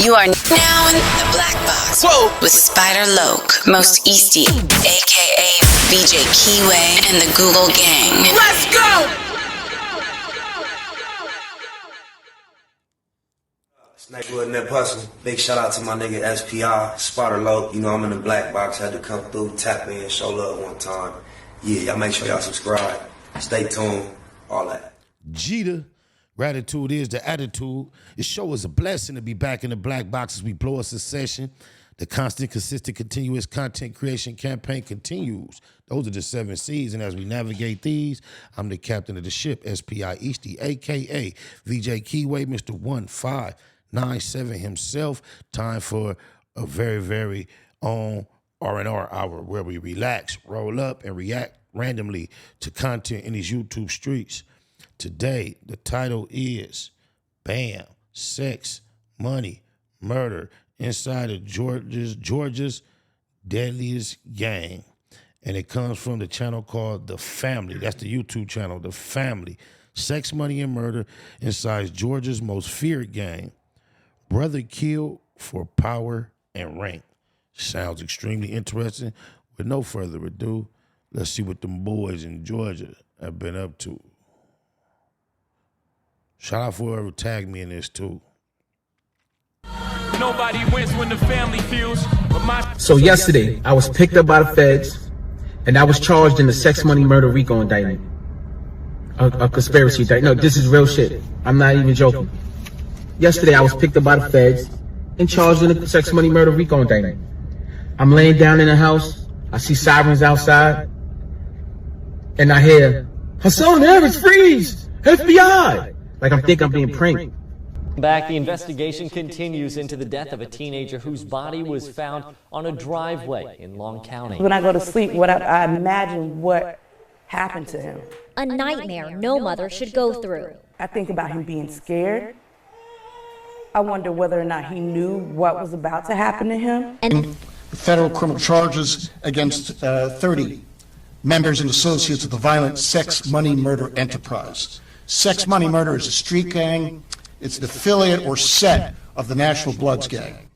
You are now in the Black Box. Whoa. With Spider Loc, Most Easty, aka VJ Keyway, and the Google Gang. Let's go! Snakewood and that hustle. Big shout out to my nigga SPI, Spider Loc. You know I'm in the Black Box. Had to come through, tap in, show love one time. Yeah, y'all make sure y'all subscribe. Stay tuned. All that. Jeter. Gratitude is the attitude. The show is a blessing to be back in the Black Box as we blow a succession. The constant, consistent, continuous content creation campaign continues. Those are the 7 C's, and as we navigate these, I'm the captain of the ship, SPI Easty, a.k.a. VJ Keyway, Mr. 1597 himself. Time for a very, very own R&R hour where we relax, roll up, and react randomly to content in these YouTube streets. Today, the title is Bam, Sex, Money, Murder Inside of Georgia's Deadliest Gang. And it comes from the channel called The Family. That's the YouTube channel, The Family. Sex, Money, and Murder Inside Georgia's Most Feared Gang. Brother killed for power and rank. Sounds extremely interesting. With no further ado, let's see what them boys in Georgia have been up to. Shout out for whoever tagged me in this too. Nobody wins when the family feels. So yesterday, I was picked up by the feds, and I was charged in the sex, money, murder RICO indictment. A conspiracy indictment. No, this is real shit. I'm not even joking. Yesterday, I was picked up by the feds and charged in the sex, money, murder RICO indictment. I'm laying down in the house. I see sirens outside, and I hear, Hassan Harris, freeze! FBI! Like I'm being pranked. Back, the investigation continues into the death of a teenager whose body was found on a driveway in Long County. When I go to sleep, I imagine what happened to him. A nightmare no mother should go through. I think about him being scared. I wonder whether or not he knew what was about to happen to him. And federal criminal charges against 30 members and associates of the violent sex, money, murder enterprise. Sex, Money, Murder is a street gang. It's an affiliate or set of the National Bloods gang.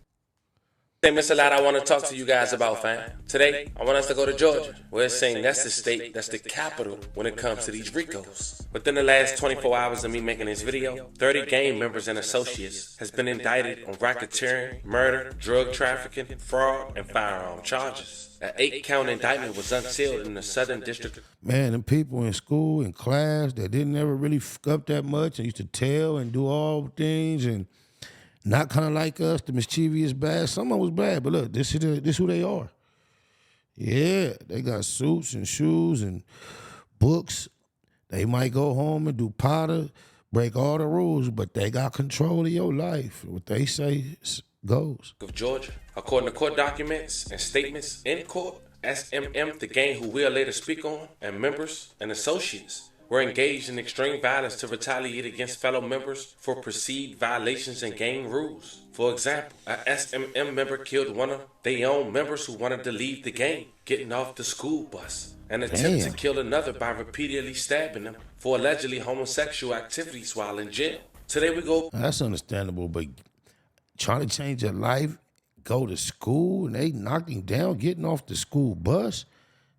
Hey, Mr. Lott, I want to talk to you guys about, fam. Today, I want us to go to Georgia, where it's saying that's the state, that's the capital when it comes to these RICOs. Within the last 24 hours of me making this video, 30 gang members and associates has been indicted on racketeering, murder, drug trafficking, fraud, and firearm charges. An 8-count indictment was unsealed in the Southern District. Man, them people in school, in class, that didn't ever really fuck up that much and used to tell and do all things and not kind of like us, the mischievous bad. Some of them was bad, but look, this who they are. Yeah, they got suits and shoes and books. They might go home and do powder, break all the rules, but they got control of your life. What they say goes. Of Georgia. According to court documents and statements in court, SMM, the gang who we'll later speak on, and members and associates were engaged in extreme violence to retaliate against fellow members for perceived violations in gang rules. For example, a SMM member killed one of their own members who wanted to leave the gang, getting off the school bus, and attempted to kill another by repeatedly stabbing him for allegedly homosexual activities while in jail. Today we go. That's understandable, but trying to change your life, go to school, and they knocked him down getting off the school bus?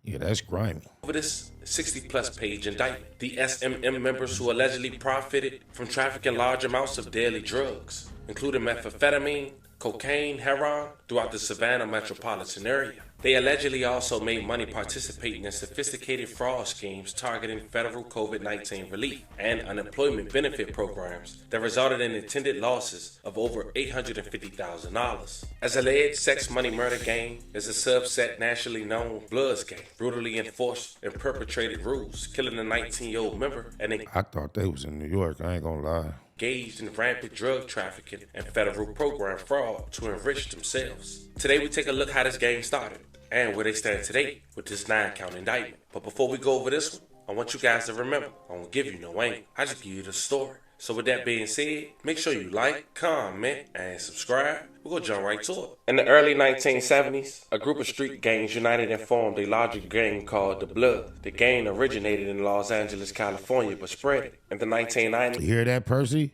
Yeah, that's grimy. Over this 60-plus page indictment, the SMM members who allegedly profited from trafficking large amounts of deadly drugs, including methamphetamine, cocaine, heroin, throughout the Savannah metropolitan area. They allegedly also made money participating in sophisticated fraud schemes targeting federal COVID-19 relief and unemployment benefit programs that resulted in intended losses of over $850,000. As alleged, sex, money, murder gang is a subset nationally known Bloods gang, brutally enforced and perpetrated rules, killing a 19-year-old member and I thought they was in New York, I ain't gonna lie. Engaged in rampant drug trafficking and federal program fraud to enrich themselves. Today we take a look how this gang started and where they stand today with this 9-count indictment. But before we go over this one, I want you guys to remember, I won't give you no angle. I just give you the story. So with that being said, make sure you like, comment, and subscribe. We're gonna jump right to it. In the early 1970s, a group of street gangs united and formed a larger gang called the Bloods. The gang originated in Los Angeles, California, but spread in the 1990s. You hear that, Percy?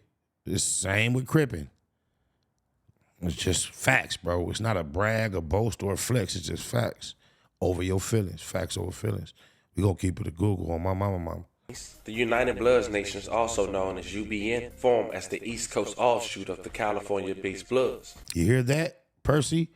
It's the same with Crippin'. It's just facts, bro. It's not a brag, a boast, or a flex. It's just facts over your feelings. Facts over feelings. We gonna keep it a Google on my mama. The United Bloods Nations, also known as UBN, formed as the East Coast offshoot of the California-based Bloods. You hear that, Percy?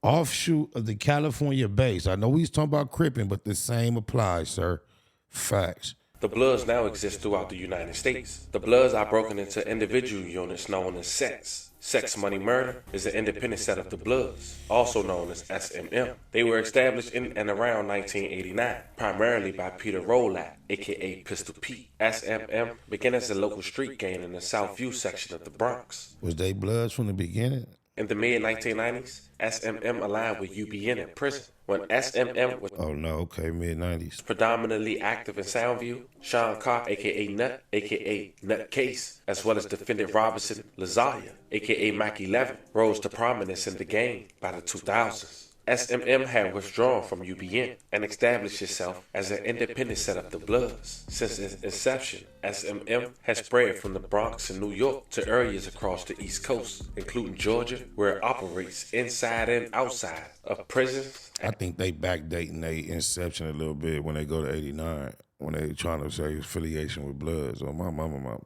Offshoot of the California base. I know we was talking about Crippin', but the same applies, sir. Facts. The Bloods now exist throughout the United States. The Bloods are broken into individual units known as sets. Sex Money Murder is an independent set of the Bloods, also known as SMM. They were established in and around 1989, primarily by Peter Rolak, aka Pistol Pete. SMM began as a local street gang in the Southview section of the Bronx. Was they Bloods from the beginning? In the mid-1990s, SMM aligned with UBN in prison. When SMM was mid-90s. predominantly active in Soundview, Sean Carr, a.k.a. Nut, a.k.a. Nutcase, as well as defendant Robinson Lazaria, a.k.a. Mac 11, rose to prominence in the game by the 2000s. SMM had withdrawn from UBN and established itself as an independent set of the Bloods. Since its inception, SMM has spread from the Bronx in New York to areas across the East Coast, including Georgia, where it operates inside and outside of prisons. I think they backdating their inception a little bit when they go to 89, when they trying to say affiliation with Bloods. Or my mama.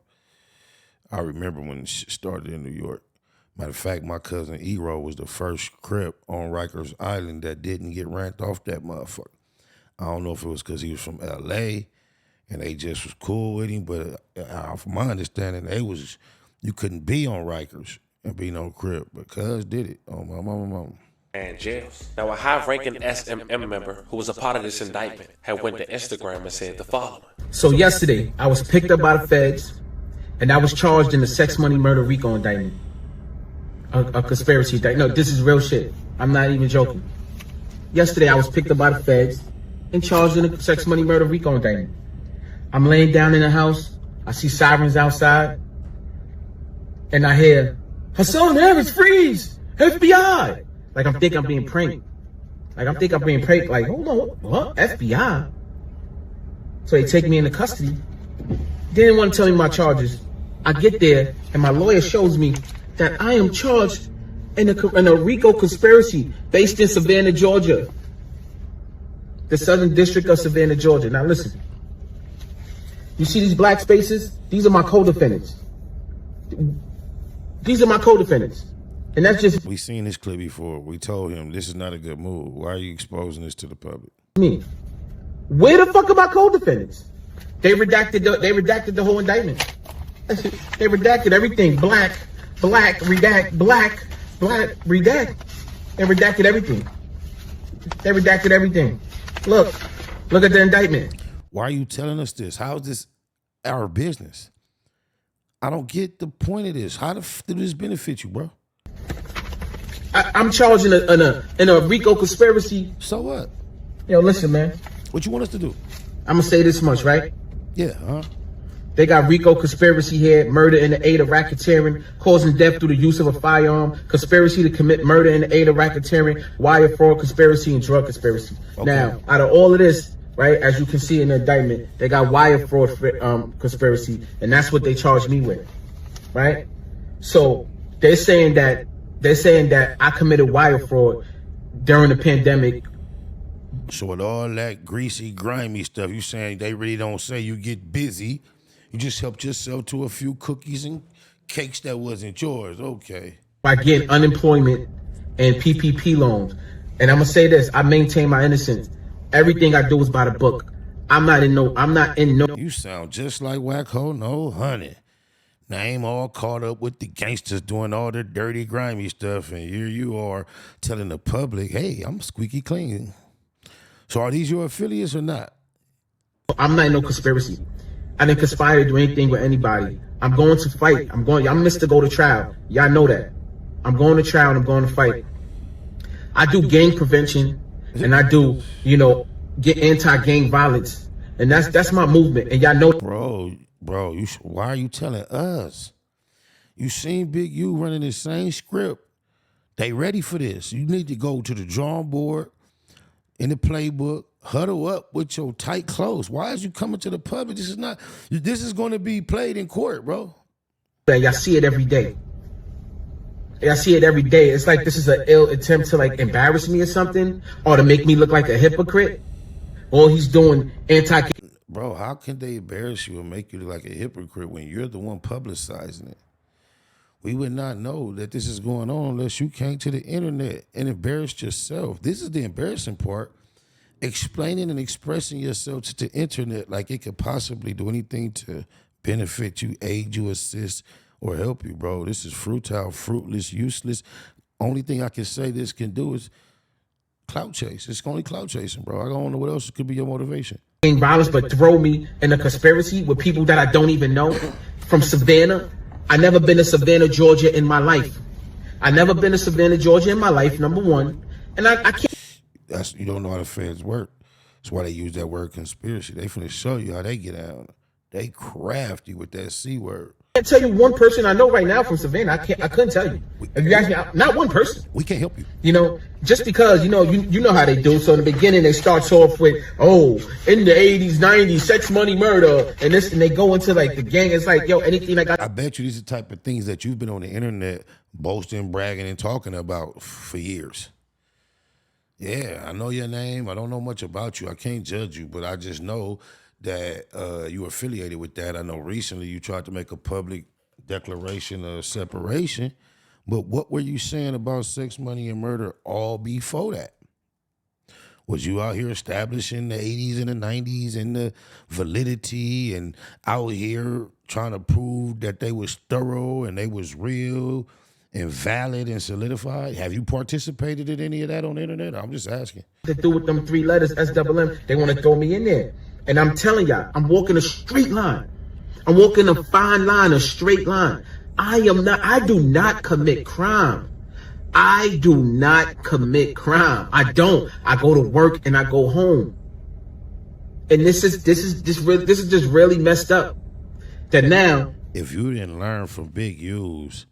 I remember when it started in New York. Matter of fact, my cousin E-Row was the first Crip on Rikers Island that didn't get ranked off that motherfucker. I don't know if it was because he was from L.A. and they just was cool with him, but from my understanding, you couldn't be on Rikers and be no Crip, but cuz did it on my mama. And jails. Now, a high-ranking SMM member who was a part of this indictment had went to Instagram and said the following. So yesterday, I was picked up by the feds, and I was charged in the sex money murder RICO indictment. A conspiracy indictment. No, this is real shit. I'm not even joking. Yesterday, I was picked up by the feds and charged in a sex money murder RICO indictment. I'm laying down in the house. I see sirens outside. And I hear, Hassan Harris, freeze! FBI! Like I'm thinking I'm being pranked. Like hold on, what? FBI? So they take me into custody. They didn't want to tell me my charges. I get there and my lawyer shows me that I am charged in a RICO conspiracy based in Savannah, Georgia. The Southern District of Savannah, Georgia. Now listen. You see these black spaces? These are my co-defendants. And that's just we seen this clip before. We told him this is not a good move. Why are you exposing this to the public? me. Where the fuck are my co-defendants? They redacted the whole indictment. They redacted everything. Black, redact. They redacted everything. Look at the indictment. Why are you telling us this? How is this our business? I don't get the point of this. How did this benefit you, bro? I'm charged in a RICO conspiracy. So what? Yo, listen, man. What you want us to do? I'm gonna say this much, right? Yeah, huh? They got RICO conspiracy here, murder in the aid of racketeering, causing death through the use of a firearm, conspiracy to commit murder in the aid of racketeering, wire fraud conspiracy, and drug conspiracy. Okay. Now, out of all of this, right, as you can see in the indictment, they got wire fraud conspiracy, and that's what they charged me with, right? So they're saying that I committed wire fraud during the pandemic. So with all that greasy, grimy stuff, you saying they really don't say you get busy. You just helped yourself to a few cookies and cakes that wasn't yours. Okay. By getting unemployment and PPP loans. And I'm gonna say this, I maintain my innocence. Everything I do is by the book. I'm not in no. You sound just like Wacko, no honey. Name all caught up with the gangsters doing all the dirty, grimy stuff, and here you are telling the public, hey, I'm squeaky clean. So are these your affiliates or not? I'm not in no conspiracy. I didn't conspire to do anything with anybody. I'm going to fight. Y'all missed to go to trial. Y'all know that. I'm going to trial and I'm going to fight. I do gang prevention and I do, get anti-gang violence. And that's my movement. And y'all know. Bro, why are you telling us? You seen Big U running the same script. They ready for this. You need to go to the drawing board in the playbook, huddle up with your tight clothes. Why is you coming to the public? This is going to be played in court, bro. Y'all see it every day. I see it every day. It's like this is an ill attempt to like embarrass me or something, or to make me look like a hypocrite. All he's doing anti. Bro, how can they embarrass you and make you look like a hypocrite when you're the one publicizing it? We would not know that this is going on unless you came to the internet and embarrassed yourself. This is the embarrassing part. Explaining and expressing yourself to the internet like it could possibly do anything to benefit you, aid you, assist, or help you, bro. This is futile, fruitless, useless. Only thing I can say this can do is clout chase. It's only clout chasing, bro. I don't know what else could be your motivation. Violence, but throw me in a conspiracy with people that I don't even know from Savannah. I never been to Savannah, Georgia in my life. I never been to Savannah, Georgia in my life, number one. And I can't. You don't know how the feds work. That's why they use that word conspiracy. They finna show you how they get out. They crafty with that C word. I can't tell you one person I know right now from Savannah. I couldn't tell you. If you ask me, not one person. We can't help you. You know, just because, you know how they do. So in the beginning, they start off with, in the 80s, 90s, sex, money, murder, and this, and they go into like the gang. It's like, yo, anything like I bet you these are the type of things that you've been on the internet boasting, bragging, and talking about for years. Yeah, I know your name. I don't know much about you. I can't judge you, but I just know that you affiliated with that. I know recently you tried to make a public declaration of separation, but what were you saying about sex, money, and murder all before that? Was you out here establishing the 80s and the 90s and the validity and out here trying to prove that they was thorough and they was real and valid and solidified? Have you participated in any of that on the internet? I'm just asking. To do with them 3 letters, SMM, they want to throw me in there. And I'm telling y'all, I'm walking a straight line. I'm walking a fine line, a straight line. I do not commit crime. I do not commit crime. I don't. I go to work and I go home. And this is just really messed up. That now, if you didn't learn from Big U's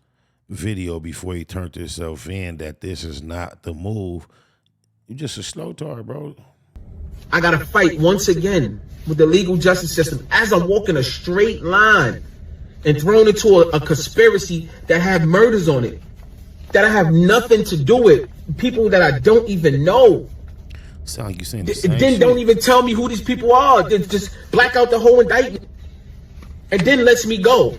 video before he turned himself in that this is not the move, you just a slow tard, bro. I gotta fight once again with the legal justice system as I'm walking a straight line and thrown into a conspiracy that have murders on it, that I have nothing to do with, people that I don't even know. Sound like you saying the same then shit. Don't even tell me who these people are. Then just black out the whole indictment and then lets me go.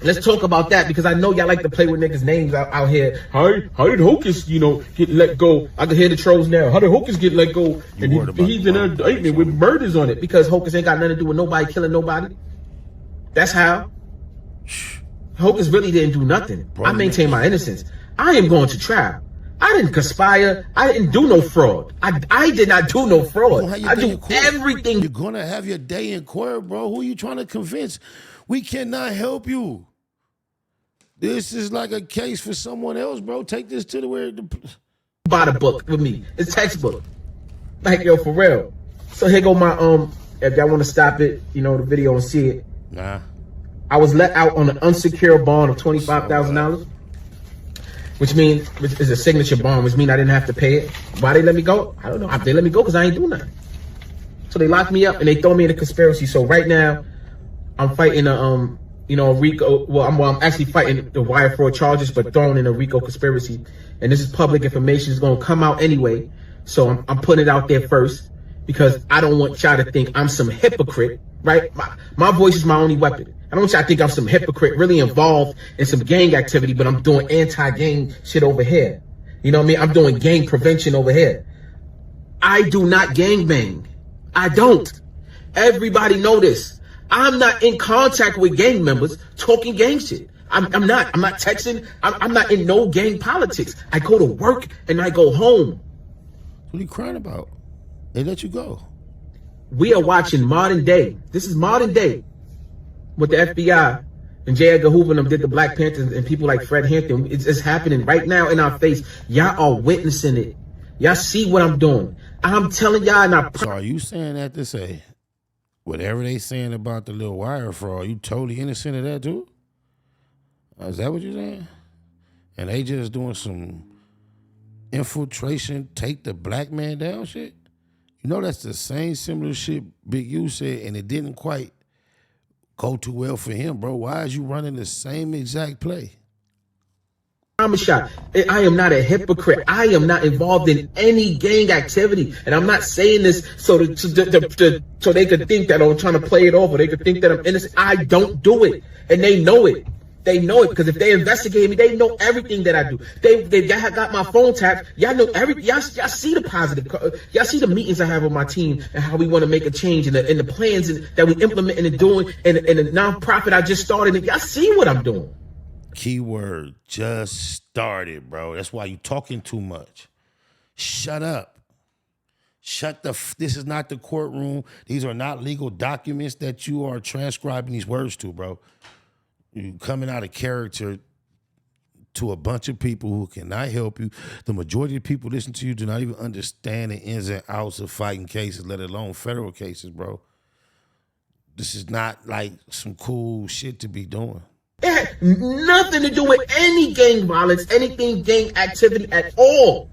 Let's talk about that, because I know y'all like to play with niggas' names out here. How did Hocus, get let go? I can hear the trolls now. How did Hocus get let go? And he's in an indictment with murders on it because Hocus ain't got nothing to do with nobody killing nobody. That's how. Hocus really didn't do nothing. I maintain my innocence. I am going to trial. I didn't conspire. I didn't do no fraud. I did not do no fraud. I do everything. You're going to have your day in court, bro. Who are you trying to convince? We cannot help you. This is like a case for someone else, bro. Take this to Buy the book with me. It's textbook. Like, yo, for real. So here go my, if y'all want to stop it, the video and see it. Nah. I was let out on an unsecured bond of $25,000, which is a signature bond, which means I didn't have to pay it. Why they let me go? I don't know. They let me go because I ain't do nothing. So they locked me up and they throw me in a conspiracy. So right now, I'm fighting a RICO. Well, I'm actually fighting the wire fraud charges, but thrown in a RICO conspiracy. And this is public information. It's going to come out anyway. So I'm putting it out there first because I don't want y'all to think I'm some hypocrite, right? My voice is my only weapon. I don't want y'all to think I'm some hypocrite really involved in some gang activity, but I'm doing anti-gang shit over here. You know what I mean? I'm doing gang prevention over here. I do not gangbang. I don't. Everybody know this. I'm not in contact with gang members talking gang shit. I'm not texting. I'm not in no gang politics. I go to work and I go home. What are you crying about? They let you go. We are watching Modern Day. This is Modern Day with the FBI and J. Edgar Hoover and them did the Black Panthers and people like Fred Hampton. It's happening right now in our face. Y'all are witnessing it. Y'all see what I'm doing. I'm telling y'all. So are you saying that to say whatever they saying about the little wire fraud, you totally innocent of that too? Is that what you're saying? And they just doing some infiltration, take the black man down shit? You know that's the same similar shit Big U said, and it didn't quite go too well for him, bro. Why is you running the same exact play? I'm shot. I am not a hypocrite. I am not involved in any gang activity. And I'm not saying this so so they could think that I'm trying to play it off, or they could think that I'm innocent. I don't do it. And they know it. They know it, because if they investigate me, they know everything that I do. They got my phone tapped. Y'all know everything. Y'all see the positive. Y'all see the meetings I have with my team and how we want to make a change, and the plans that we implementing and doing, and the nonprofit I just started. And y'all see what I'm doing. Keyword, just started, bro. That's why you talking too much. Shut up. This is not the courtroom. These are not legal documents that you are transcribing these words to, bro. You coming out of character to a bunch of people who cannot help you. The majority of people listen to you do not even understand the ins and outs of fighting cases, let alone federal cases, bro. This is not like some cool shit to be doing. It had nothing to do with any gang violence, anything gang activity at all.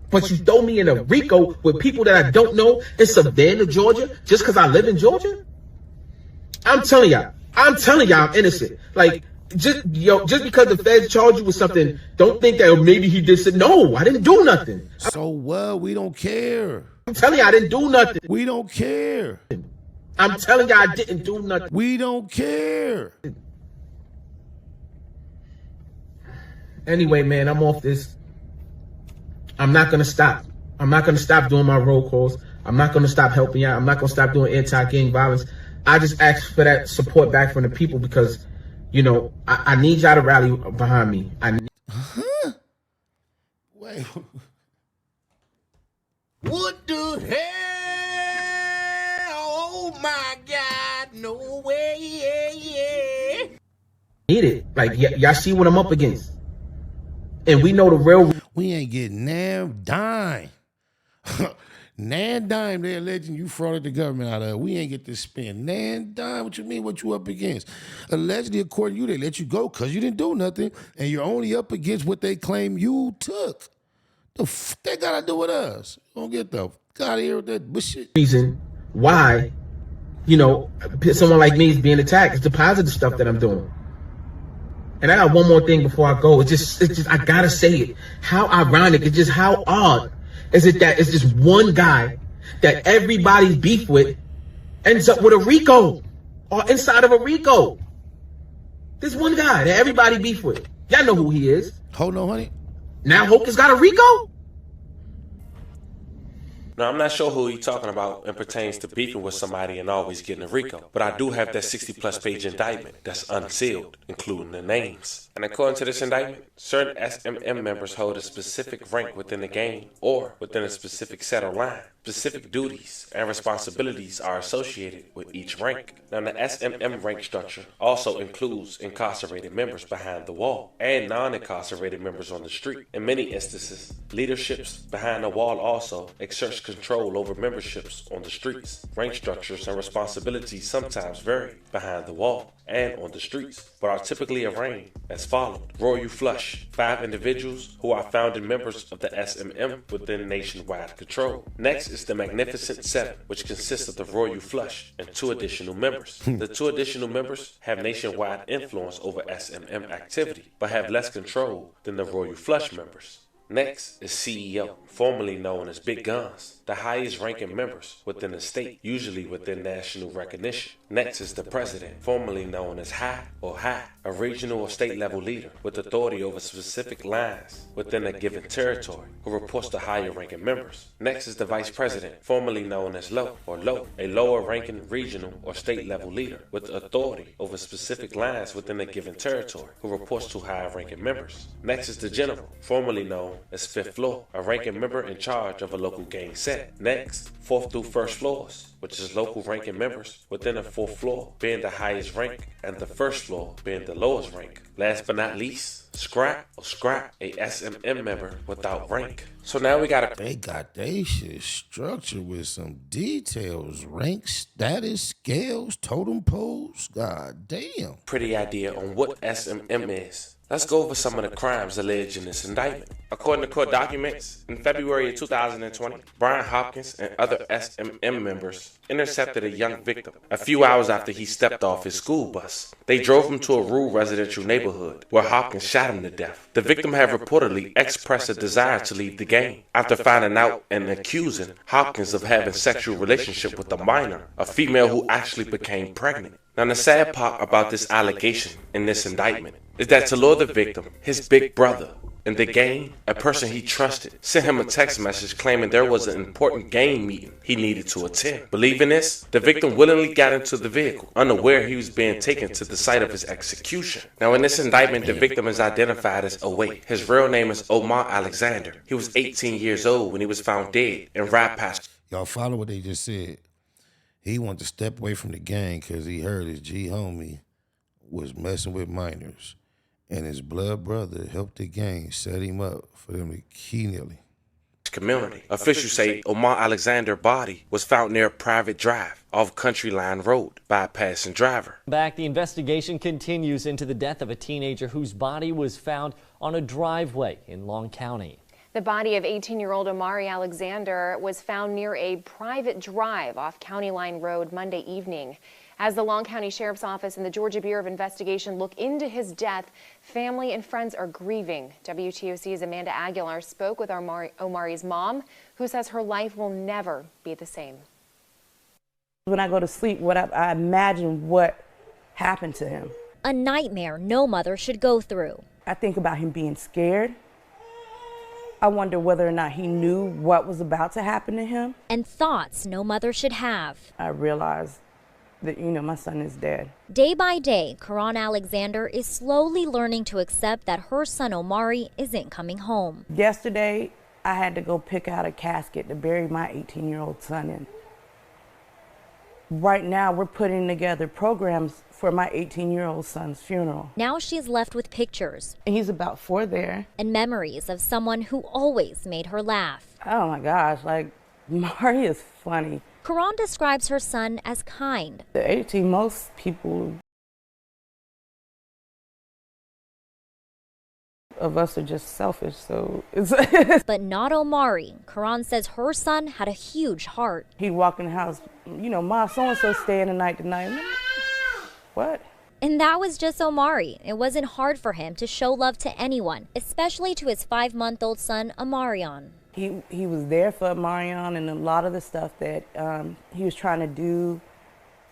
But you throw me in a RICO with people that I don't know in Savannah, Georgia, just because I live in Georgia? I'm telling y'all I'm innocent. Like, just because the feds charge you with something, don't think that maybe he did something. No, I didn't do nothing. So what? We don't care. I'm telling you, I didn't do nothing. We don't care. I'm telling you, I didn't do nothing. We don't care. Anyway, man, I'm off this. I'm not going to stop. I'm not going to stop doing my roll calls. I'm not going to stop helping y'all. I'm not going to stop doing anti-gang violence. I just ask for that support back from the people, because, you know, I need y'all to rally behind me. Wait. What the hell? Oh my God, no way, yeah. Need it. Like, y'all see what I'm up against. And we know the real. We ain't getting damn dime. Nan dime, they're alleging you frauded the government out of it. We ain't get to spend Nan dime. What you mean, what you up against? Allegedly, according to you, they let you go because you didn't do nothing, and you're only up against what they claim you took. The f they gotta do with us? Don't get the f out of here with that bullshit. Reason why, you know, someone like me is being attacked. It's the positive stuff that I'm doing. And I got one more thing before I go. It's just, I gotta say it. How ironic, it's just how odd is it that it's just one guy that everybody's beef with ends up with a RICO, or inside of a RICO. This one guy that everybody beef with. Y'all know who he is. Hold on, honey. Now Hoke has got a RICO? Now, I'm not sure who he's talking about and pertains to beefing with somebody and always getting a RICO, but I do have that 60-plus page indictment that's unsealed, including the names. And according to this indictment, certain SMM members hold a specific rank within the gang or within a specific set of line. Specific duties and responsibilities are associated with each rank. Now, the SMM rank structure also includes incarcerated members behind the wall and non-incarcerated members on the street. In many instances, leaderships behind the wall also exerts control over memberships on the streets. Rank structures and responsibilities sometimes vary behind the wall and on the streets, but are typically arranged as followed. Royal Flush, 5 individuals who are founding members of the SMM within nationwide control. Next is the Magnificent Seven, which consists of the Royal Flush and 2 additional members. The 2 additional members have nationwide influence over SMM activity, but have less control than the Royal Flush members. Next is CEO, formerly known as Big Guns, the highest ranking members within the state, usually within national recognition. Next is the President, formerly known as High or High, a regional or state level leader with authority over specific lines within a given territory, who reports to higher ranking members. Next is the Vice President, formerly known as Low or Low, a lower ranking regional or state level leader with authority over specific lines within a given territory, who reports to higher ranking members. Next is the General, formerly known as 5th Floor, a ranking member in charge of a local gang set. Next, 4th through 1st floors, which is local ranking members within the 4th floor being the highest rank and the 1st floor being the lowest rank. Last but not least, Scrap or Scrap, a SMM member without rank. So now we got They got they shit structured with some details, rank, status, scales, totem poles. God damn. pretty idea on what SMM is. Let's go over some of the crimes alleged in this indictment. According to court documents, in February of 2020, Brian Hopkins and other SMM members intercepted a young victim a few hours after he stepped off his school bus. They drove him to a rural residential neighborhood where Hopkins shot him to death. The victim had reportedly expressed a desire to leave the gang after finding out and accusing Hopkins of having sexual relationship with a minor, a female who actually became pregnant. Now, the sad part about this allegation in this indictment is that to lure the victim, his big brother in the gang, a person he trusted, sent him a text message claiming there was an important gang meeting he needed to attend. Believing this, the victim willingly got into the vehicle, unaware he was being taken to the site of his execution. Now, in this indictment, the victim is identified as Away. His real name is Omar Alexander. He was 18 years old when he was found dead in Rapash. Y'all follow what they just said? He wanted to step away from the gang because he heard his G homie was messing with minors. And his blood brother helped the gang set him up for them to kill him. Community. Officials say Omar Alexander's body was found near a private drive off Country Line Road by a passing driver. Back, the investigation continues into the death of a teenager whose body was found on a driveway in Long County. The body of 18-year-old Omari Alexander was found near a private drive off County Line Road Monday evening. As the Long County Sheriff's Office and the Georgia Bureau of Investigation look into his death, family and friends are grieving. WTOC's Amanda Aguilar spoke with Omari's mom, who says her life will never be the same. When I go to sleep, I imagine what happened to him. A nightmare no mother should go through. I think about him being scared. I wonder whether or not he knew what was about to happen to him. And thoughts no mother should have. I realized that, my son is dead. Day by day, Karan Alexander is slowly learning to accept that her son Omari isn't coming home. Yesterday, I had to go pick out a casket to bury my 18-year-old son in. Right now, we're putting together programs for my 18-year-old son's funeral. Now she's left with pictures. He's about 4 there. And memories of someone who always made her laugh. Oh my gosh, Mari is funny. Karan describes her son as kind. The 18, most people of us are just selfish, so it's But not Omari. Karan says her son had a huge heart. He'd walk in the house, Ma, so-and-so staying the night tonight. What? And that was just Omari. It wasn't hard for him to show love to anyone, especially to his 5-month-old son, Amarion. He was there for Amarion, and a lot of the stuff that he was trying to do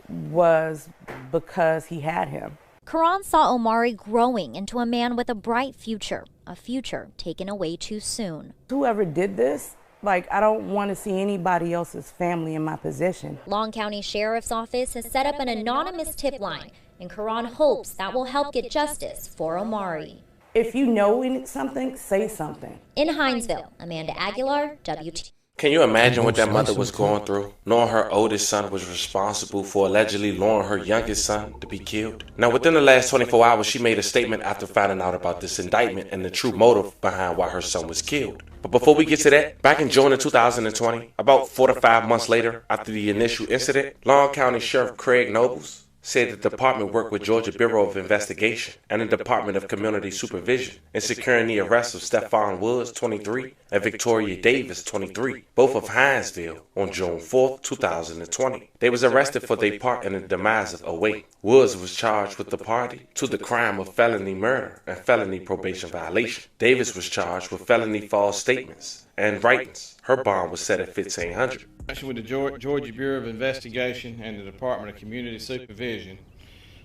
was because he had him. Karan saw Omari growing into a man with a bright future, a future taken away too soon. Whoever did this, I don't want to see anybody else's family in my position. Long County Sheriff's Office has set up an anonymous tip line, and Karan hopes that will help get justice for Omari. If you know something, say something. In Hinesville, Amanda Aguilar, WT. Can you imagine what that mother was going through, knowing her oldest son was responsible for allegedly luring her youngest son to be killed? Now, within the last 24 hours, she made a statement after finding out about this indictment and the true motive behind why her son was killed. But before we get to that, back in June of 2020, about 4 to 5 months later after the initial incident, Long County Sheriff Craig Nobles said the department worked with Georgia Bureau of Investigation and the Department of Community Supervision in securing the arrest of Stephon Woods, 23, and Victoria Davis, 23, both of Hinesville, on June 4, 2020. They was arrested for their part in the demise of Away. Woods was charged with the party to the crime of felony murder and felony probation violation. Davis was charged with felony false statements and writings. Her bond was set at $1,500. With the Georgia Bureau of Investigation and the Department of Community Supervision,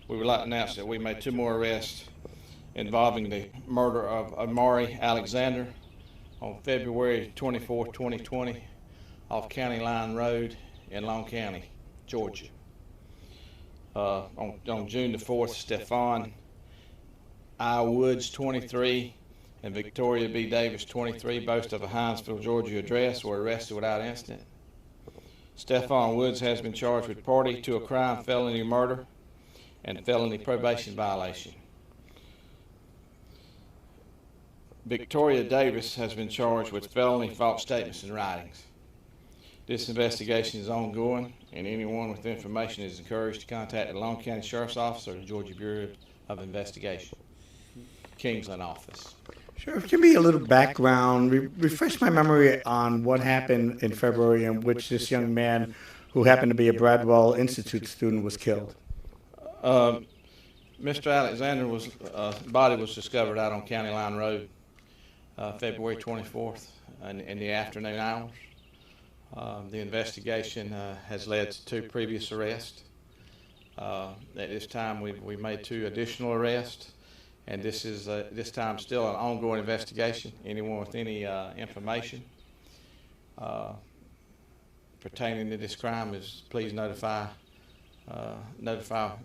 we would like to announce that we made 2 more arrests involving the murder of Omari Alexander on February 24, 2020, off County Line Road in Long County, Georgia. On June the 4th, Stephon I. Woods, 23, and Victoria B. Davis, 23, both of a Hinesville, Georgia address, were arrested without incident. Stephon Woods has been charged with party to a crime, felony murder, and felony probation violation. Victoria Davis has been charged with felony false statements and writings. This investigation is ongoing, and anyone with information is encouraged to contact the Long County Sheriff's Office or the Georgia Bureau of Investigation. Kingsland office. Sure. Give me a little background. Refresh my memory on what happened in February in which this young man, who happened to be a Bradwell Institute student, was killed. Mr. Alexander's body was discovered out on County Line Road, February 24th in the afternoon hours. The investigation has led to 2 previous arrests. At this time, we made 2 additional arrests, and this is this time still an ongoing investigation. Anyone with any information pertaining to this crime is please notify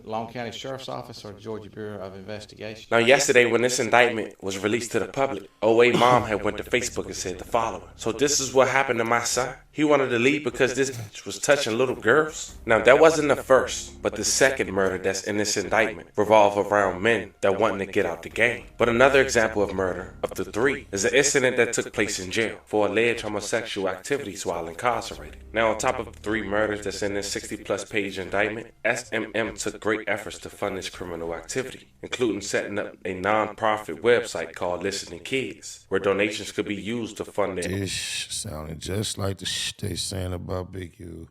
Long County Sheriff's Office or Georgia Bureau of Investigation. Now, yesterday when this indictment was released to the public, OA mom had went to Facebook and said the following. So this is what happened to my son. He wanted to leave because this was touching little girls. Now, that wasn't the first, but the second murder that's in this indictment revolve around men that wanted to get out the game. But another example of murder, of the 3, is an incident that took place in jail for alleged homosexual activities while incarcerated. Now, on top of the 3 murders that's in this 60-plus page indictment, SMM took great efforts to fund this criminal activity, including setting up a non-profit website called Listening Kids, where donations could be used to fund their... This sounded just like the shit they saying about Big U.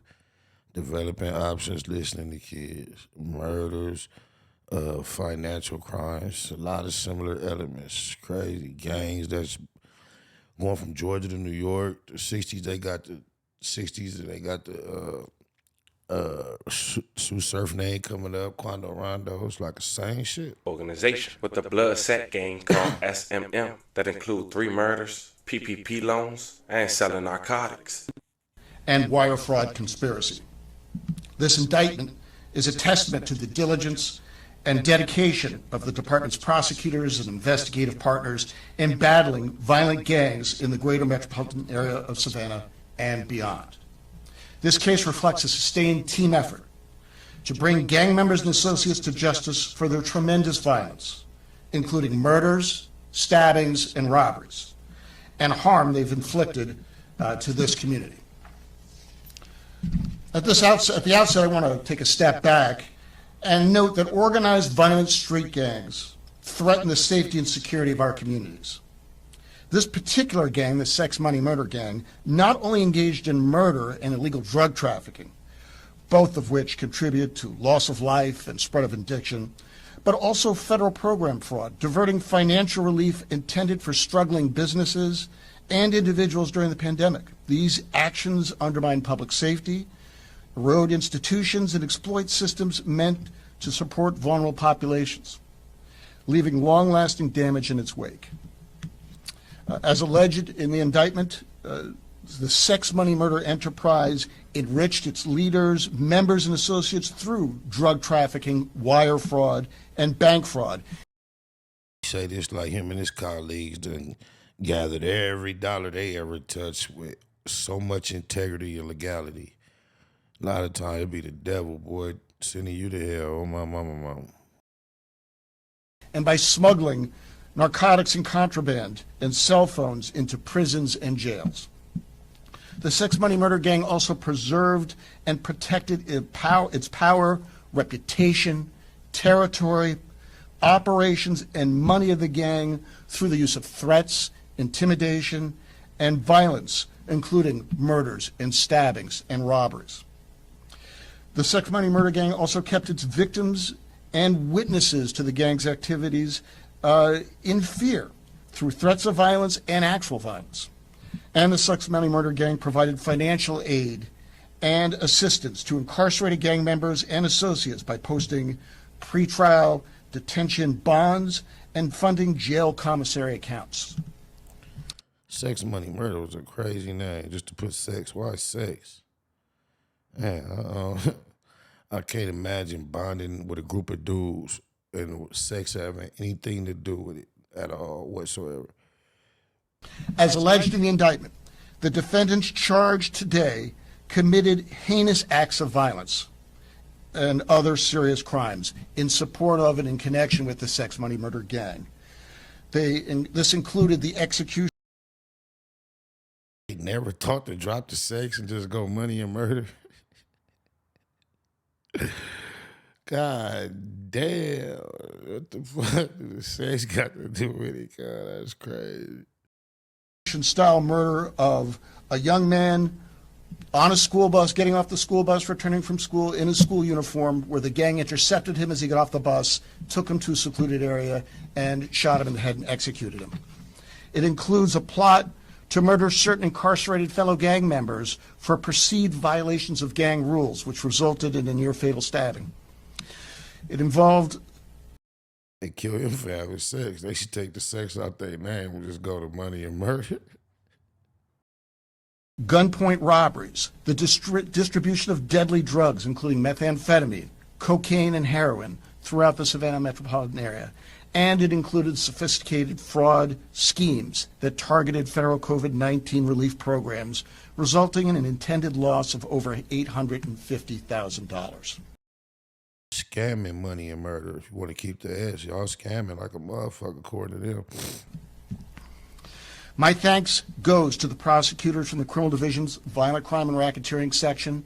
Developing options, listening to kids, murders, financial crimes, a lot of similar elements. Crazy gangs that's going from Georgia to New York. The 60s, they got the 60s, and they got the Sue Surf name coming up, Quando Rondo. It's like the same shit. Organization with the blood set gang called SMM that include 3 murders, PPP loans, and selling narcotics. And wire fraud conspiracy. This indictment is a testament to the diligence and dedication of the department's prosecutors and investigative partners in battling violent gangs in the greater metropolitan area of Savannah and beyond. This case reflects a sustained team effort to bring gang members and associates to justice for their tremendous violence, including murders, stabbings, and robberies, and harm they've inflicted to this community. At the outset, I want to take a step back and note that organized violent street gangs threaten the safety and security of our communities. This particular gang, the Sex Money Murder Gang, not only engaged in murder and illegal drug trafficking, both of which contribute to loss of life and spread of addiction, but also federal program fraud, diverting financial relief intended for struggling businesses and individuals during the pandemic. These actions undermine public safety, erode institutions, and exploit systems meant to support vulnerable populations, leaving long-lasting damage in its wake. As alleged in the indictment, the Sex Money Murder enterprise enriched its leaders, members, and associates through drug trafficking, wire fraud, and bank fraud. Say this like him and his colleagues done gathered every dollar they ever touched with so much integrity and legality. A lot of times it be the devil, boy, sending you to hell. Oh, my mama. And by smuggling narcotics and contraband and cell phones into prisons and jails. The Sex Money Murder Gang also preserved and protected its power, reputation, territory, operations, and money of the gang through the use of threats, intimidation, and violence, including murders and stabbings and robberies. The Sex Money Murder Gang also kept its victims and witnesses to the gang's activities in fear through threats of violence and actual violence. And the Sex Money Murder Gang provided financial aid and assistance to incarcerated gang members and associates by posting pretrial detention bonds and funding jail commissary accounts. Sex Money Murder was a crazy name just to put sex. Why sex? Man, I can't imagine bonding with a group of dudes and sex having anything to do with it at all whatsoever. As alleged in the indictment, the defendants charged today committed heinous acts of violence and other serious crimes in support of and in connection with the Sex Money Murder Gang. This included the execution. They never thought to drop the sex and just go money and murder. God damn. What the fuck does sex got to do with it, God? That's crazy. Style murder of a young man on a school bus, getting off the school bus, returning from school in his school uniform, where the gang intercepted him as he got off the bus, took him to a secluded area, and shot him in the head and executed him. It includes a plot to murder certain incarcerated fellow gang members for perceived violations of gang rules, which resulted in a near-fatal stabbing. It involved... They kill him for having sex. They should take the sex out their name and just go to money and murder. Gunpoint robberies, the distribution of deadly drugs, including methamphetamine, cocaine, and heroin throughout the Savannah metropolitan area. And it included sophisticated fraud schemes that targeted federal COVID-19 relief programs, resulting in an intended loss of over $850,000. Scamming money and murder. If you want to keep the edge, y'all scamming like a motherfucker according to them. My thanks goes to the prosecutors from the Criminal Division's Violent Crime and Racketeering Section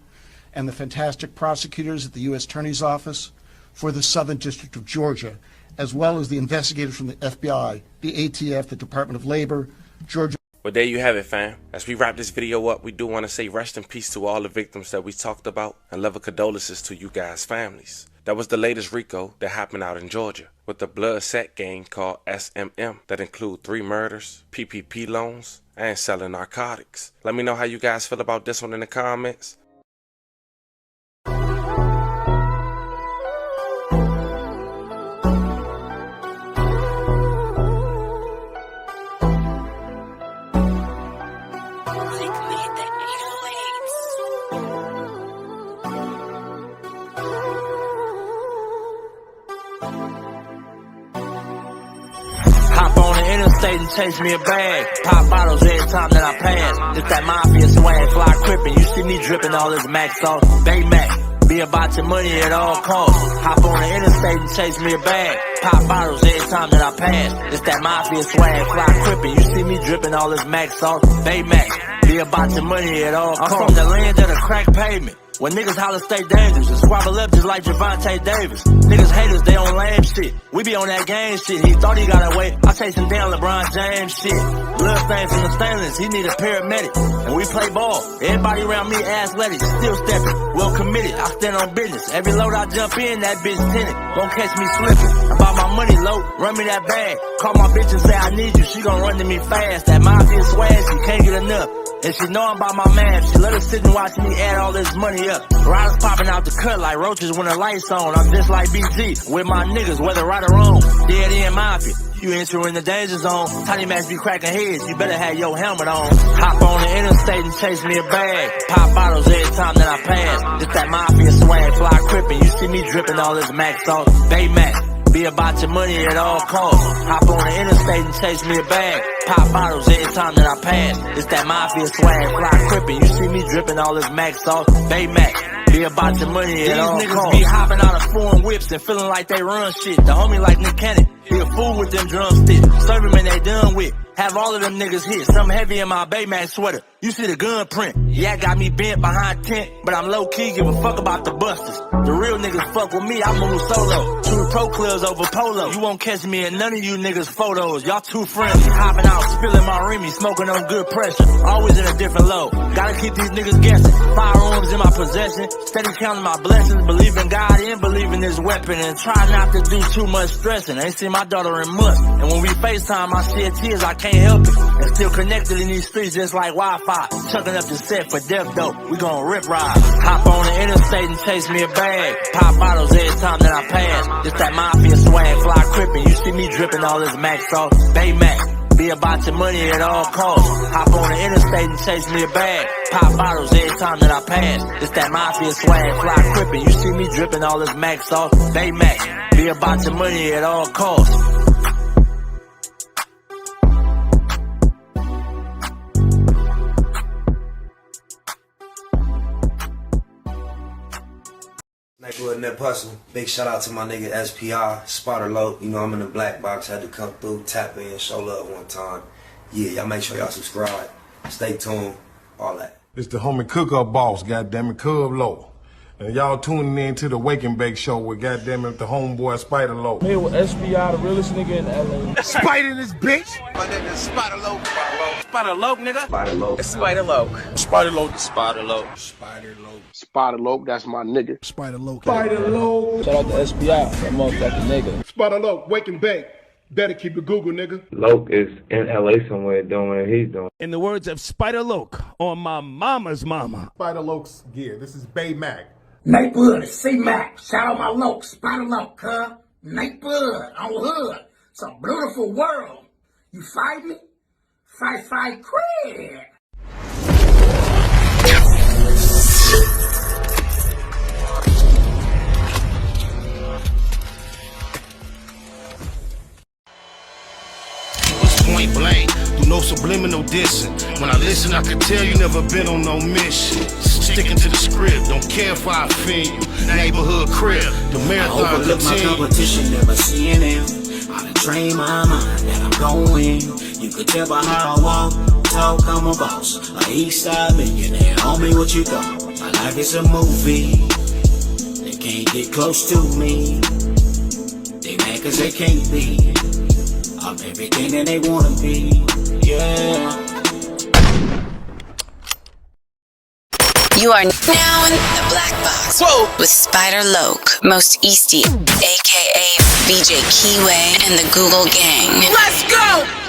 and the fantastic prosecutors at the U.S. Attorney's Office for the Southern District of Georgia, as well as the investigators from the FBI, the ATF, the Department of Labor, Georgia. Well, there you have it, fam. As we wrap this video up, we do want to say rest in peace to all the victims that we talked about and love and condolences to you guys' families. That was the latest RICO that happened out in Georgia with the blood set gang called SMM that include 3 murders, PPP loans, and selling narcotics. Let me know how you guys feel about this one in the comments. Hop on the interstate and chase me a bag. Pop bottles every time that I pass. It's that mafia swag, fly crippin'. You see me drippin' all this Max sauce. Baymax, be about your money at all costs. Hop on the interstate and chase me a bag. Pop bottles every time that I pass. It's that mafia swag, fly crippin'. You see me drippin' all this Max sauce. Baymax, be about your money at all costs. I'm from the land of the crack pavement. When niggas holler stay dangerous and squabble up just like Javante Davis. Niggas haters, they on lame shit. We be on that game shit. He thought he got away. I chase him down LeBron James shit. Blood stain from the stainless. He need a paramedic. And we play ball. Everybody around me athletic. Still stepping. Well committed. I stand on business. Every load I jump in, that bitch tinted. Won't catch me slipping. About my money low. Run me that bag. Call my bitch and say I need you. She gon' run to me fast. That mafia swag, she can't get enough. And she know I'm about my man. She let her sit and watch me add all this money up. Riders popping out the cut like roaches when the lights on. I'm just like BG with my niggas, whether right or wrong. Dead end mafia. You entering the danger zone. Tiny Max be cracking heads. You better have your helmet on. Hop on the interstate and chase me a bag. Pop bottles every time that I pass. It's that mafia swag, fly crippin'. You see me dripping all this Max sauce. Baymax. Be about your money at all costs. Hop on the interstate and chase me a bag. Pop bottles every time that I pass. It's that mafia swag, fly crippin'. You see me dripping all this Max sauce. Baymax. Be about your money at all costs. These niggas be hopping out of foreign whips and feeling like they run shit. The homie like Nick Cannon. He a fool with them drumsticks. Serve him and they done with. Have all of them niggas hit. Something heavy in my Baymax sweater. You see the gun print. Yeah, got me bent behind tent, but I'm low key, give a fuck about the busters. The real niggas fuck with me, I move solo. 2 pro clubs over polo. You won't catch me in none of you niggas photos. Y'all too friendly. Hopping out, spilling my Remy, smoking on good pressure. Always in a different load. Gotta keep these niggas guessing. Firearms in my possession. Steady counting my blessings. Believe in God and believe in this weapon. And try not to do too much stressing. Ain't seen my daughter in months. And when we FaceTime, I shed tears, I can't help it. And still connected in these streets just like Wi-Fi. Chucking up the set for death though. We gon' rip ride. Hop on the interstate and chase me a bag. Pop bottles every time that I pass. It's that mafia swag, fly crippin'. You see me dripping all this Max sauce. Baymax. Be about your money at all costs. Hop on the interstate and chase me a bag. Pop bottles every time that I pass. It's that mafia swag, fly crippin'. You see me dripping all this Max sauce. Baymax. Be about your money at all costs. Nigga in that hustle. Big shout out to my nigga SPI, Spotter Low. You know I'm in the black box, had to come through, tap in, show love one time. Yeah, y'all make sure y'all subscribe. Stay tuned, all that. It's the homie Cook Up Boss, goddammit, Cub Low. And y'all tuning in to the Wake and Bake Show with goddammit the homeboy Spider Loc. Here with SPI, the realest nigga in LA. Spider this bitch. My name is Spider Loc. Spider Loc, nigga. Spider Loc. It's Spider Loc. Spider Loc. Spider Loc. Spider Loc. Spider Loc, that's my nigga. Spider Loc. Spider Loc. Shout out to SPI, that motherfucking nigga. Spider Loc, Wake and Bake. Better keep it Google, nigga. Loc is in LA somewhere doing what he's doing. In the words of Spider Loc on my mama's mama. Spider Loc's gear. This is Bay Mac. Nate Blood, C-Mac. Shout out my Loc. Spider Loc, huh? Nate Blood on Hood. It's a beautiful world. You fight me? Fight, cred. Point blank, do no subliminal dissing. When I listen, I can tell you never been on no mission. Sticking to the script, don't care if I offend you. Neighborhood crib, the marathon I overlook my competition, never seeing them. I done trained my mind that I'm going. You could tell by how I walk, talk, I'm a boss. A east side millionaire, homie, what you thought? My life is a movie. They can't get close to me. They mad cause they can't be. I'm everything that they wanna be, yeah. You are now in the Black Box with Spider Loc, Most Eastie, aka VJ Keyway, and the Google Gang. Let's go!